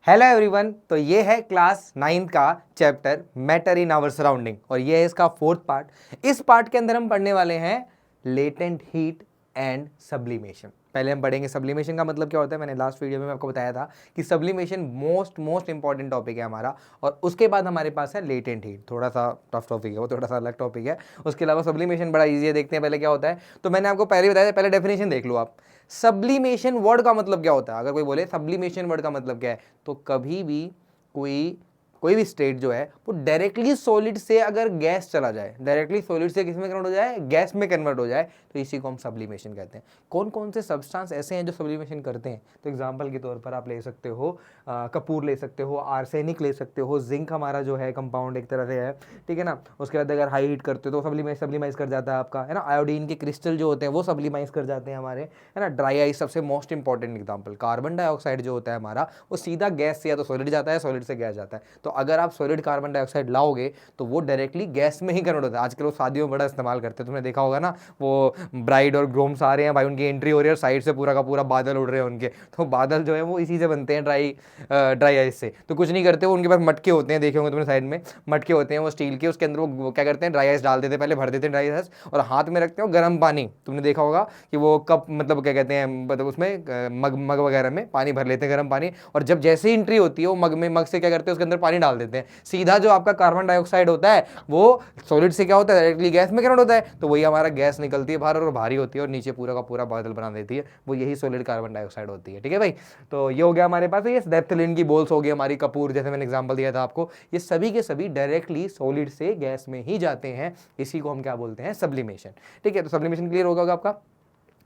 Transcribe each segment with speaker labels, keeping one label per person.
Speaker 1: Hello everyone. तो ये है क्लास 9 का chapter matter in our surrounding और ये है इसका फोर्थ पार्ट। इस पार्ट के अंदर हम पढ़ने वाले हैं लेटेंट हीट एंड सब्लिमेशन। पहले हम पढ़ेंगे सब्लिमेशन का मतलब क्या होता है। मैंने लास्ट वीडियो में आपको बताया था कि सब्लिमेशन मोस्ट इंपॉर्टेंट टॉपिक है हमारा, और उसके बाद हमारे पास है लेटेंट हीट। थोड़ा सा टफ टॉपिक है, वो थोड़ा सा अलग टॉपिक है। उसके अलावा सब्लिमेशन बड़ा ईजी है। देखते हैं पहले क्या होता है। तो मैंने आपको पहले बताया था, पहले डेफिनेशन देख लो आप। सब्लिमेशन वर्ड का मतलब क्या होता है। अगर कोई बोले सब्लिमेशन वर्ड का मतलब क्या है, तो कभी भी कोई भी स्टेट जो है वो डायरेक्टली सॉलिड से अगर गैस चला जाए, डायरेक्टली सॉलिड से किस में कन्वर्ट हो जाए, गैस में कन्वर्ट हो जाए, तो इसी को हम सब्लिमेशन कहते हैं। कौन कौन से सब्सटेंस ऐसे हैं जो सब्लिमेशन करते हैं, तो एग्जांपल के तौर पर आप ले सकते हो कपूर ले सकते हो, आर्सेनिक ले सकते हो, जिंक हमारा जो है कंपाउंड एक तरह से है, ठीक है ना। उसके बाद अगर हाई हीट करते हो तो सब्लिमाइज कर जाता है आपका, है ना। आयोडीन के क्रिस्टल जो होते हैं वो सब्लिमाइज कर जाते हैं हमारे, है ना। ड्राई आइस सबसे most important example. Carbon dioxide जो होता है हमारा, वो सीधा गैस से या तो सॉलिड जाता है, सॉलिड से गैस जाता है। तो अगर आप सॉलिड कार्बन डाइऑक्साइड लाओगे तो वो डायरेक्टली गैस में ही कन्वर्ट होता है। आजकल वो शादियों में बड़ा इस्तेमाल करते हैं, तुमने देखा होगा ना। वो ब्राइड और ग्रूम्स आ रहे हैं भाई, उनकी एंट्री हो रही है और साइड से पूरा का पूरा बादल उड़ रहे हैं उनके। तो बादल जो है वो इसी से बनते हैं, ड्राई आइस से। तो कुछ नहीं करते वो, उनके पास मटके होते हैं, देखे होंगे तुमने साइड में मटके होते हैं वो स्टील के, उसके अंदर वो क्या करते हैं, ड्राई आइस डाल देते हैं, पहले भर देते हैं ड्राई आइस और हाथ में रखते हैं गर्म पानी। तुमने देखा होगा कि वो कप मतलब क्या कहते हैं, मतलब उसमें मग वगैरह में पानी भर लेते हैं, गर्म पानी, और जब जैसे ही एंट्री होती है वो मग से क्या करते हैं, उसके अंदर पानी डाल देते हैं। सीधा जो आपका कार्बन डाइऑक्साइड होता है वो सॉलिड से क्या होता है, डायरेक्टली गैस में कन्वर्ट होता है। तो वही हमारा गैस निकलती है बाहर और भारी होती है और नीचे पूरा का पूरा बादल बना देती है, वो यही सॉलिड कार्बन डाइऑक्साइड होती है। ठीक है भाई। तो ये हो गया हमारे पास, ये नेफ्थलीन की बोल्स हो गई हमारी, कपूर जैसे मैंने एग्जांपल दिया था आपको। ये सभी के सभी डायरेक्टली सॉलिड से गैस में ही जाते हैं। इसी को हम क्या बोलते हैं, सब्लिमेशन। ठीक है। तो सब्लिमेशन क्लियर होगा आपका।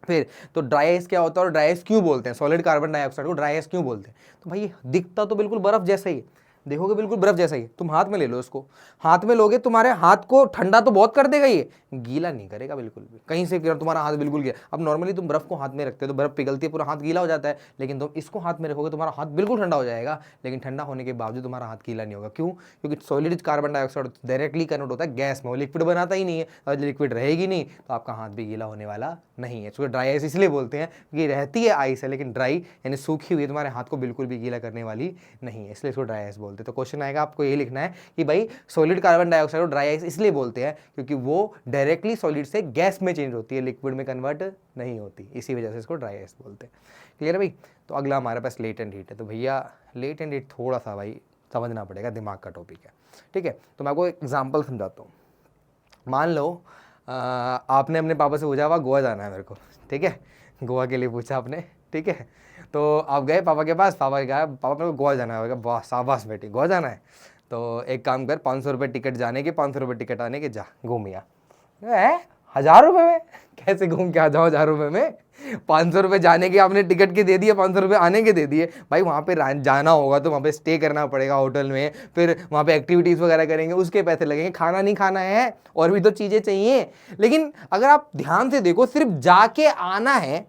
Speaker 1: फिर तो ड्राई आइस क्या होता है और ड्राई आइस क्यों बोलते हैं, सॉलिड कार्बन डाइऑक्साइड को ड्राई आइस क्यों बोलते हैं। तो भाई दिखता तो बिल्कुल बर्फ जैसा ही, देखोगे बिल्कुल बर्फ जैसा ही। तुम हाथ में ले लो इसको, हाथ में लोगे, तुम्हारे हाथ को ठंडा तो बहुत कर देगा, ये गीला नहीं करेगा बिल्कुल भी। कहीं से तुम्हारा हाथ बिल्कुल गीला, अब नॉर्मली तुम बर्फ को हाथ में रखते हो तो बर्फ पिघलती है, पूरा हाथ गीला हो जाता है। लेकिन तुम इसको हाथ में रखोगे, तुम्हारा हाथ बिल्कुल ठंडा हो जाएगा, लेकिन ठंडा होने के बावजूद तुम्हारा हाथ गीला नहीं होगा। क्यों? क्योंकि solid carbon dioxide directly convert होता है गैस में, वो लिक्विड बनाता ही नहीं है। और लिक्विड रहेगी नहीं तो आपका हाथ भी गीला होने वाला नहीं है। इसको ड्राई आइस इसलिए बोलते हैं कि रहती है आइस है, लेकिन ड्राई यानी सूखी हुई, तुम्हारे हाथ को बिल्कुल भी गीला करने वाली नहीं है, इसलिए इसको ड्राई आइस बोलते हैं। तो क्वेश्चन आएगा, आपको ये लिखना है कि भाई सॉलिड कार्बन डाइऑक्साइड को ड्राई आइस इसलिए बोलते हैं क्योंकि वो डायरेक्टली सॉलिड से गैस में चेंज होती है, लिक्विड में कन्वर्ट नहीं होती, इसी वजह से इसको ड्राई आइस बोलते हैं। क्लियर है भाई। तो अगला हमारे पास लेटेंट हीट है। तो भैया लेटेंट हीट थोड़ा सा भाई समझना पड़ेगा, दिमाग का टॉपिक है। ठीक है। तो मैं आपको एग्जाम्पल समझाता हूँ। मान लो आपने अपने पापा से पूछा, हुआ गोवा जाना है मेरे को, ठीक है, गोवा के लिए पूछा आपने, ठीक है। तो आप गए पापा के पास, पापा कहा पापा मेरे को गोवा जाना है, वाह शाबाश बेटी गोवा जाना है, तो एक काम कर 500 रुपये टिकट जाने के, 500 रुपये टिकट आने के, जा घूमिया। 1000 रुपये में कैसे घूम के आ जाओ 1000 रुपये में। 500 रुपये जाने के आपने टिकट के दे दिए, 500 रुपये आने के दे दिए। भाई वहाँ पे जाना होगा तो वहाँ पे स्टे करना पड़ेगा होटल में, फिर वहाँ पे एक्टिविटीज़ वगैरह करेंगे, उसके पैसे लगेंगे, खाना नहीं खाना है, और भी तो चीज़ें चाहिए। लेकिन अगर आप ध्यान से देखो, सिर्फ जाके आना है,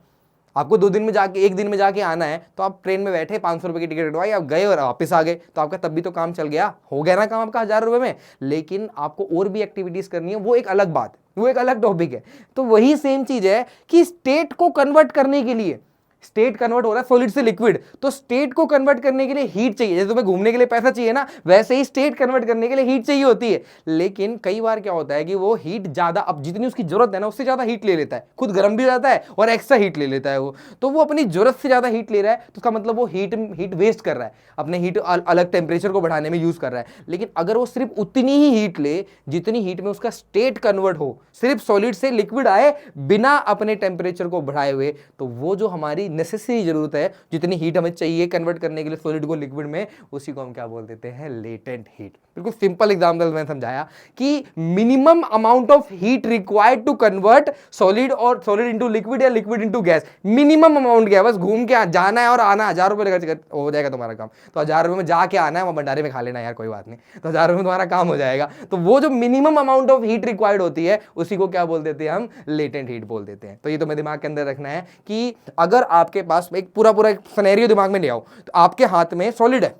Speaker 1: आपको 2 दिन में जाके, 1 दिन में जाके आना है, तो आप ट्रेन में बैठे 500 रुपये की टिकट कटवाई, आप गए और वापस आ गए, तो आपका तब भी तो काम चल गया, हो गया ना काम आपका 1000 रुपये में। लेकिन आपको और भी एक्टिविटीज करनी है, वो एक अलग बात, वो एक अलग टॉपिक है। तो वही सेम चीज है कि स्टेट को कन्वर्ट करने के लिए, स्टेट कन्वर्ट हो रहा है सॉलिड से लिक्विड, तो स्टेट को कन्वर्ट करने के लिए हीट चाहिए। जैसे तुम्हें घूमने के लिए पैसा चाहिए ना, वैसे ही स्टेट कन्वर्ट करने के लिए हीट चाहिए होती है। लेकिन कई बार क्या होता है कि वो हीट ज्यादा, अब जितनी उसकी जरूरत है ना उससे ज्यादा हीट ले लेता है, खुद गर्म भी जाता है और एक्स्ट्रा हीट ले लेता है वो। तो वो अपनी जरूरत से ज्यादा हीट ले रहा है, तो उसका मतलब वो हीट वेस्ट कर रहा है, अपने हीट अलग टेम्परेचर को बढ़ाने में यूज कर रहा है। लेकिन अगर वो सिर्फ उतनी ही हीट ले जितनी हीट में उसका स्टेट कन्वर्ट हो, सिर्फ सॉलिड से लिक्विड आए बिना अपने टेम्परेचर को बढ़ाए हुए, तो वो जो हमारी नेसेसरी जरूरत है, जितनी हीट हमें चाहिए कन्वर्ट करने के लिए सॉलिड को लिक्विड में, उसी को हम क्या बोल देते हैं, लेटेंट हीट। बिल्कुल सिंपल एग्जांपल मैंने समझाया कि minimum amount of heat required to convert solid और सॉलिड इनटू लिक्विड या liquid into gas, minimum amount क्या है, बस घूम के जाना है और आना, 1000 रुपये लगा हो जाएगा तुम्हारा काम। तो 1000 रुपये में जाके आना है, वहां भंडारे में खा लेना यार, कोई बात नहीं, तो 1000 रुपये में तुम्हारा काम हो जाएगा। तो वो जो minimum amount of heat required होती है, उसी को क्या बोल देते हैं, हम लेटेंट हीट बोल देते हैं। तो ये तुम्हें दिमाग के अंदर रखना है कि अगर आपके पास एक पूरा एक सिनेरियो दिमाग में ले आओ, तो आपके हाथ में सॉलिड है,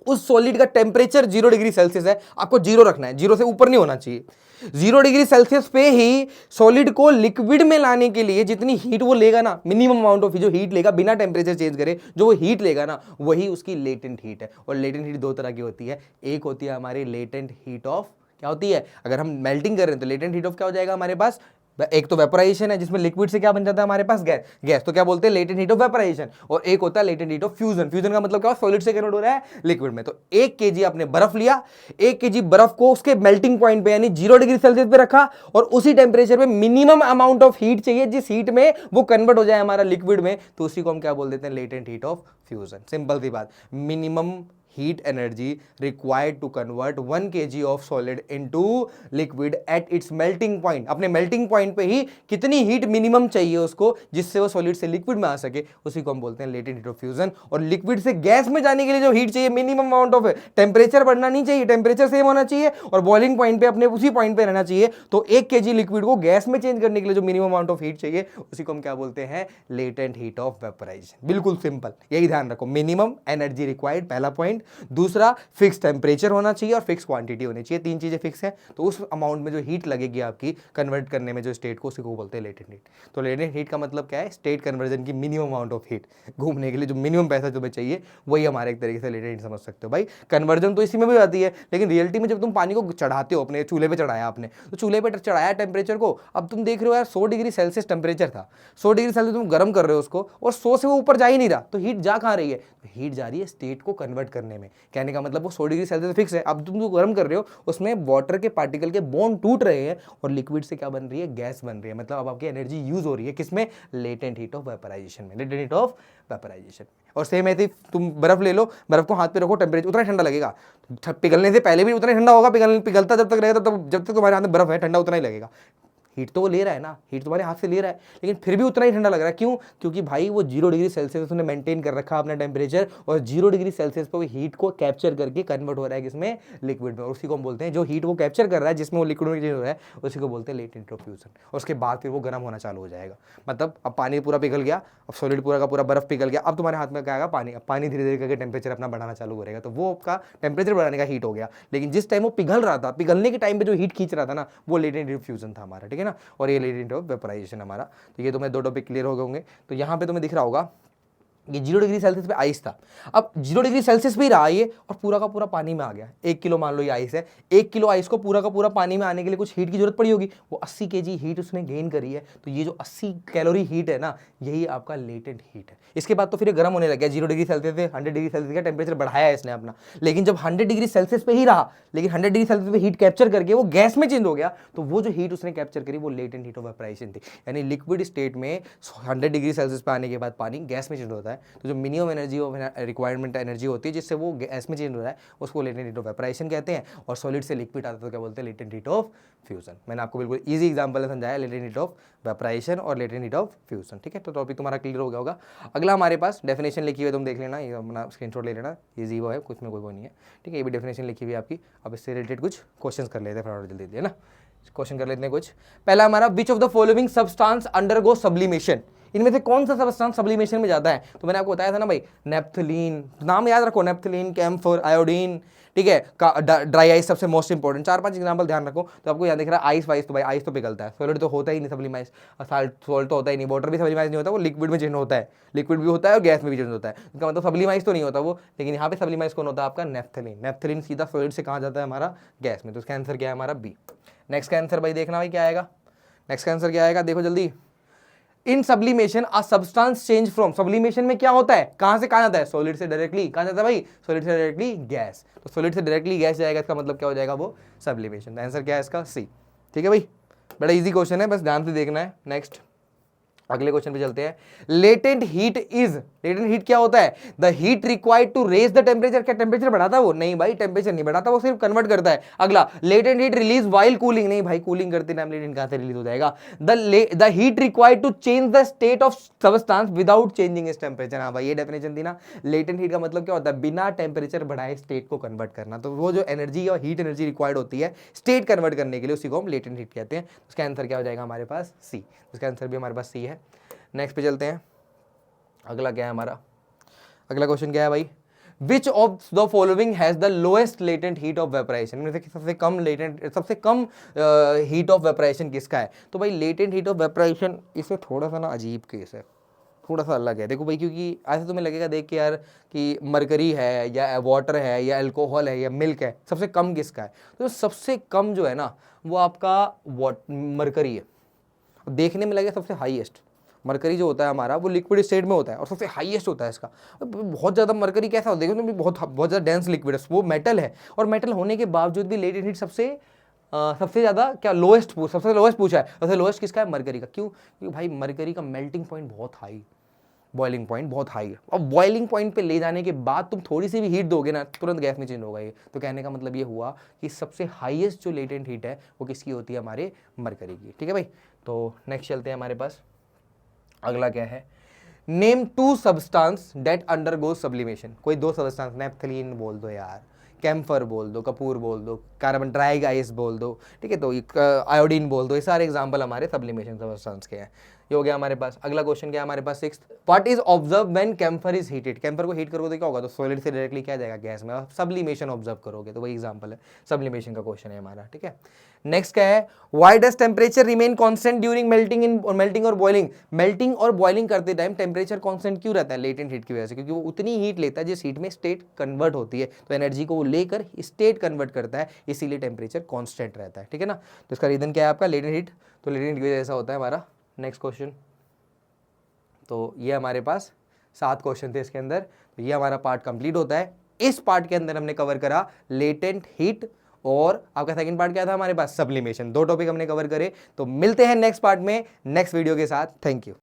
Speaker 1: उस सॉलिड का टेम्परेचर 0 डिग्री सेल्सियस है, आपको 0 रखना है, 0 से ऊपर नहीं होना चाहिए। 0 डिग्री सेल्सियस पे ही सॉलिड को लिक्विड में लाने के लिए जितनी हीट वो लेगा ना, मिनिमम अमाउंट ऑफ जो हीट लेगा बिना टेम्परेचर चेंज करे, जो वो हीट लेगा ना, वही उसकी लेटेंट हीट है। और लेटेंट हीट दो तरह की होती है, एक होती है हमारी लेटेंट हीट ऑफ, क्या होती है, अगर हम मेल्टिंग कर रहे हैं तो लेटेंट हीट ऑफ क्या हो जाएगा हमारे पास, एक तो वेपोराइजेशन है जिसमें लिक्विड से क्या बन जाता है हमारे पास, गैस, गैस तो क्या बोलते हैं लेटेंट हीट ऑफ वेपोराइजेशन। और एक होता है latent heat of fusion, fusion का मतलब क्या हो, सॉलिड से कन्वर्ट हो रहा है लिक्विड में। तो 1 केजी आपने बर्फ लिया, 1 केजी बर्फ को उसके मेल्टिंग पॉइंट पे यानी 0 डिग्री सेल्सियस पे रखा, और उसी टेम्परेचर पे मिनिमम अमाउंट ऑफ हीट चाहिए जिस हीट में वो कन्वर्ट हो जाए हमारा लिक्विड में, तो उसी को हम क्या बोल देते हैं, latent heat of fusion. Simple सी बात, minimum heat energy required to convert 1 kg of solid into liquid at its melting point। अपने melting point पे ही कितनी हीट मिनिमम चाहिए उसको जिससे वो सॉलिड से लिक्विड में आ सके, उसी को हम बोलते हैं लेटेंट हीट ऑफ फ्यूजन। और लिक्विड से गैस में जाने के लिए जो हीट चाहिए, मिनिमम अमाउंट ऑफ, टेम्परेचर बढ़ना नहीं चाहिए, टेम्परेचर सेम होना चाहिए और बॉइलिंग पॉइंट पे अपने उसी पॉइंट पे रहना चाहिए। तो 1 केजी लिक्विड को गैस में चेंज करने के लिए जो मिनिमम अमाउंट ऑफ हीट चाहिए, उसी को हम क्या बोलते हैं, लेटेंट हीट ऑफ वेपोराइजेशन। बिल्कुल सिंपल, यही ध्यान रखो, मिनिमम एनर्जी रिक्वायर्ड, पहला पॉइंट। दूसरा, फिक्स टेम्परेचर होना चाहिए और फिक्स क्वांटिटी होनी चाहिए, 3 चीजें फिक्स हैं। तो उस अमाउंट में जो हीट लगेगी आपकी कन्वर्ट करने में जो स्टेट को, उसी को बोलते हैं लेटेंट हीट। तो लेटेंट हीट का मतलब क्या है, स्टेट कन्वर्जन की मिनिमम अमाउंट ऑफ हीट, घूमने के लिए जो मिनिमम पैसा तुम्हें चाहिए, वही हमारे एक तरीके से लेटेंट हीट समझ सकते हो भाई। कन्वर्जन तो इसी में भी आती है, लेकिन रियलिटी में जब तुम पानी को चढ़ाते हो, अपने चूल्हे पे चढ़ाया आपने, तो चूल्हे पे चढ़ाया टेम्परेचर को, अब तुम देख रहे हो यार 100 डिग्री सेल्सियस टेम्परेचर था, 100 डिग्री सेल्सियस तुम गर्म कर रहे हो उसको, और 100 से वो ऊपर जा ही नहीं रहा, तो हीट जा कहाँ रही है, हीट जा रही है स्टेट को कन्वर्ट करने में। कहने का मतलब वो 100 डिग्री सेल्सियस फिक्स है, अब तुम जो गर्म कर रहे हो उसमें वाटर के पार्टिकल के बॉन्ड टूट रहे हैं और लिक्विड से क्या बन रही है, गैस बन रही है। मतलब अब आपकी एनर्जी यूज हो रही है किसमें, लेटेंट हीट ऑफ वेपोराइजेशन में, लेटेंट हीट ऑफ वेपोराइजेशन। और सेम ऐसे तुम बर्फ ले लो, बर्फ को हाथ पे रखो, टेम्परेचर उतना ठंडा लगेगा, पिघलने से पहले भी उतना ठंडा होगा, पिघलता जब तक रहेगा तब, जब तक तुम्हारे हाथ में बर्फ है ठंडा उतना ही लगेगा। हीट तो वो ले रहा है ना, हीट तुम्हारे हाथ से ले रहा है, लेकिन फिर भी उतना ही ठंडा लग रहा है। क्यों, क्योंकि भाई वो 0 डिग्री सेल्सियस उसने मेंटेन कर रखा अपना टेम्परेचर, और 0 डिग्री सेल्सियस पर वो हीट को कैप्चर करके कन्वर्ट हो रहा है किसमें, लिक्विड में। और उसी को हम बोलते हैं, जो हीट वो कैप्चर कर रहा है जिसमें वो लिक्विड में चेंज हो रहा है, उसी को बोलते हैं लेटेंट हीट ऑफ फ्यूजन। और उसके बाद फिर वो गर्म होना चालू हो जाएगा। मतलब अब पानी पूरा पिघल गया, अब सॉलिड पूरा का पूरा बर्फ पिघल गया, अब तुम्हारे हाथ में क्या आएगा, पानी। अब पानी धीरे धीरे करके टेम्परेचर अपना बढ़ाना चालू करेगा, तो वो आपका टेम्परेचर बढ़ाने का हीट हो गया। लेकिन जिस टाइम वो पिघल रहा था, पिघलने के टाइम पे जो हीट खींच रहा था ना, वो लेटेंट हीट ऑफ फ्यूजन था हमारा, ठीक है ना। और ये लेटेंट ऑफ वेपोराइजेशन हमारा। तो ये तुम्हें 2 टॉपिक क्लियर हो गए होंगे। तो यहाँ पे तुम्हें दिख रहा होगा ये 0 डिग्री सेल्सियस पे आइस था, अब 0 डिग्री सेल्सियस पे ही रहा ये, और पूरा का पूरा पानी में आ गया। 1 किलो मान लो ये आइस है, 1 किलो आइस को पूरा का पूरा पानी में आने के लिए कुछ हीट की जरूरत पड़ी होगी, वो 80 केजी हीट उसने गेन करी है। तो ये जो 80 कैलोरी हीट है ना, यही आपका लेटेंट हीट है। इसके बाद तो फिर गर्म होने लग गया, 0 डिग्री सेल्सियस से 100 डिग्री सेल्सियस का टेम्परेचर बढ़ाया है इसने अपना, लेकिन जब 100 डिग्री सेल्सियस पे ही रहा, लेकिन 100 डिग्री सेल्सियस पे हीट कैप्चर करके वो गैस में चेंज हो गया, तो वो जो हीट उसने कैप्चर करी वो लेटेंट हीट ऑफ वेपोराइजेशन थी। यानी लिक्विड स्टेट में 100 डिग्री सेल्सियस पे आने के बाद पानी गैस में चेंज होता है, तो जो minimum energy of requirement energy होती है जिससे वो गैस में चेंज हो रहा है, उसको लेटेंट हीट ऑफ वेपोराइजेशन कहते हैं। और सॉलिड से लिक्विड आता है तो क्या बोलते हैं, लेटेंट हीट ऑफ फ्यूजन। मैंने आपको बिल्कुल इजी एग्जांपल समझाया, लेटेंट हीट ऑफ वेपोराइजेशन और लेटेंट हीट ऑफ फ्यूजन, ठीक है। तो टॉपिक तुम्हारा क्लियर हो गया होगा। अगला हमारे पास डेफिनेशन लिखी हुई है, तुम देख लेना, ये अपना स्क्रीनशॉट ले लेना, ये जीरो है, कुछ में कोई नहीं है, ठीक है। ये भी डेफिनेशन लिखी हुई है आपकी। अब इससे रिलेटेड कुछ क्वेश्चन कर लेते हैं फटाफट जल्दी, है ना। क्वेश्चन कर लेते हैं कुछ। पहला हमारा, विच of the following substance undergo sublimation, इनमें से कौन सा सब्सटेंस सब्लिमेशन में जाता है। तो मैंने आपको बताया था ना भाई, नेप्थलीन, नाम याद रखो, नेप्थलीन, कैम्फर, आयोडीन, ठीक है। ड्राई आइस सबसे मोस्ट इंपॉर्टेंट, 4-5 एग्जांपल ध्यान रखो। तो आपको यहाँ दिख रहा है आइस वाइस, तो भाई आइस तो पिघलता है, सॉलिड तो होता ही नहीं सब्लिमाइज, सॉल्ट तो होता ही नहीं, वाटर भी सब्लिमाइज नहीं होता, वो लिक्विड में चेंज होता है, लिक्विड भी होता है और गैस में भी चेंज होता है, इसका मतलब सब्लिमाइज तो नहीं होता वो। लेकिन यहाँ पे सब्लिमाइज कौन होता है आपका, नेप्थलीन। नेप्थलीन सीधा सॉलिड से कहाँ जाता है हमारा, गैस में। तो इसका आंसर क्या है हमारा, बी। नेक्स्ट का आंसर भाई देखना भाई क्या आएगा, नेक्स्ट का आंसर क्या आएगा, देखो जल्दी। In sublimation a substance change from, sublimation में क्या होता है, कहां से कहां जाता है, सॉलिड से डायरेक्टली कहां जाता है भाई, सॉलिड से डायरेक्टली गैस। तो सॉलिड से डायरेक्टली गैस जाएगा, इसका मतलब क्या हो जाएगा, वो सब्लिमेशन। आंसर क्या है इसका, सी, ठीक है भाई। बड़ा इजी क्वेश्चन है, बस ध्यान से देखना है। नेक्स्ट अगले क्वेश्चन पे चलते हैं। Latent heat is, latent heat क्या होता है, the heat required to raise the temperature. क्या टेम्परेचर बढ़ाता है वो, नहीं भाई, टेम्परेचर नहीं बढ़ाता, वो सिर्फ कन्वर्ट करता है। अगला, latent heat release while cooling, नहीं भाई, कूलिंग करते टाइम लेटेंट कहां से रिलीज हो जाएगा। The heat required to change the state of substance without changing its temperature. हाँ भाई, ये डेफिनेशन थी ना। लेटेंट हीट का मतलब क्या होता है, बिना टेम्परेचर बढ़ाए स्टेट को कन्वर्ट करना। तो वो जो एनर्जी और हीट एनर्जी रिक्वायर्ड होती है स्टेट कन्वर्ट करने के लिए, उसी को हम लेटेंट हीट कहते हैं। उसका आंसर क्या हो जाएगा हमारे पास, सी। उसका आंसर भी हमारे पास सी है। नेक्स्ट पे चलते हैं। अगला क्या है हमारा, अगला क्वेश्चन क्या है भाई, which of the following has the lowest latent heat of vaporization, में से सबसे कम हीट ऑफ वेपराइजेशन किसका है? तो भाई लेटेंट हीट ऑफ वेपराइजेशन इसे थोड़ा सा ना अजीब केस है, थोड़ा सा अलग है। देखो भाई, क्योंकि ऐसे तुम्हें लगेगा देख के यार कि मरकरी है या वाटर है या अल्कोहल है या मिल्क है, सबसे कम किसका है? तो सबसे कम जो है ना वो आपका मरकरी है। देखने में लगे सबसे हाईएस्ट, मरकरी जो होता है हमारा वो लिक्विड स्टेट में होता है और सबसे हाईएस्ट होता है इसका। बहुत ज़्यादा मरकरी कैसा होता है? देखो तो बहुत ज़्यादा डेंस लिक्विड है, वो मेटल है, और मेटल होने के बावजूद भी लेटेंट हीट सबसे ज़्यादा क्या सबसे लोएस्ट पूछा है, सबसे लोएस्ट किसका है? मरकरी का। क्यों? क्योंकि भाई मरकरी का मेल्टिंग पॉइंट बहुत हाई, बॉइलिंग पॉइंट बहुत हाई है, और बॉइलिंग पॉइंट पे ले जाने के बाद तुम थोड़ी सी भी हीट दोगे ना तुरंत गैस में चेंज होगा ये। तो कहने का मतलब ये हुआ कि सबसे हाईएस्ट जो लेटेंट हीट है वो किसकी होती है? हमारे मरकरी की। ठीक है भाई, तो नेक्स्ट चलते हैं हमारे पास, अगला क्या है? Name 2 substance date undergo sublimation. कोई 2 सब्सटेंस, नेफ्थलीन बोल दो यार, कैम्फर बोल दो, कपूर बोल दो, कार्बन ट्राइगाइस बोल दो, ठीक है, तो आयोडीन बोल दो। ये सारे एग्जांपल हमारे सब्लिमेशन सब्सटेंस के हैं। ये हो गया हमारे पास। अगला क्वेश्चन क्या है हमारे पास? 6th, what is observe when camphor is heated. Camphor को हीट करोगे तो क्या होगा? तो सॉलिड से डायरेक्टली क्या जाएगा? गैस में। सब्लिमेशन ऑब्जर्व करोगे, तो वही एग्जांपल है, सब्लिमेशन का क्वेश्चन है हमारा। ठीक है, नेक्स्ट क्या है? Why does temperature remain constant during melting और बॉइलिंग। मेल्टिंग और बॉइलिंग करते टाइम टेम्परेचर कांस्टेंट क्यों रहता है? लेटेंट हीट की वजह से, क्योंकि वो उतनी हीट लेता है जिस हीट में स्टेट कन्वर्ट होती है, तो एनर्जी को वो लेकर स्टेट कन्वर्ट करता है, इसीलिए टेम्परेचर कांस्टेंट रहता है। ठीक है ना, तो इसका रीजन क्या है आपका? Latent heat. तो लेटेंट हीट की वजह से ऐसा होता है हमारा। नेक्स्ट क्वेश्चन, तो ये हमारे पास 7 क्वेश्चन थे इसके अंदर। तो ये हमारा पार्ट कंप्लीट होता है। इस पार्ट के अंदर हमने कवर करा लेटेंट हीट, और आपका सेकंड पार्ट क्या था हमारे पास? सब्लिमेशन। 2 टॉपिक हमने कवर करे। तो मिलते हैं नेक्स्ट पार्ट में नेक्स्ट वीडियो के साथ। Thank you.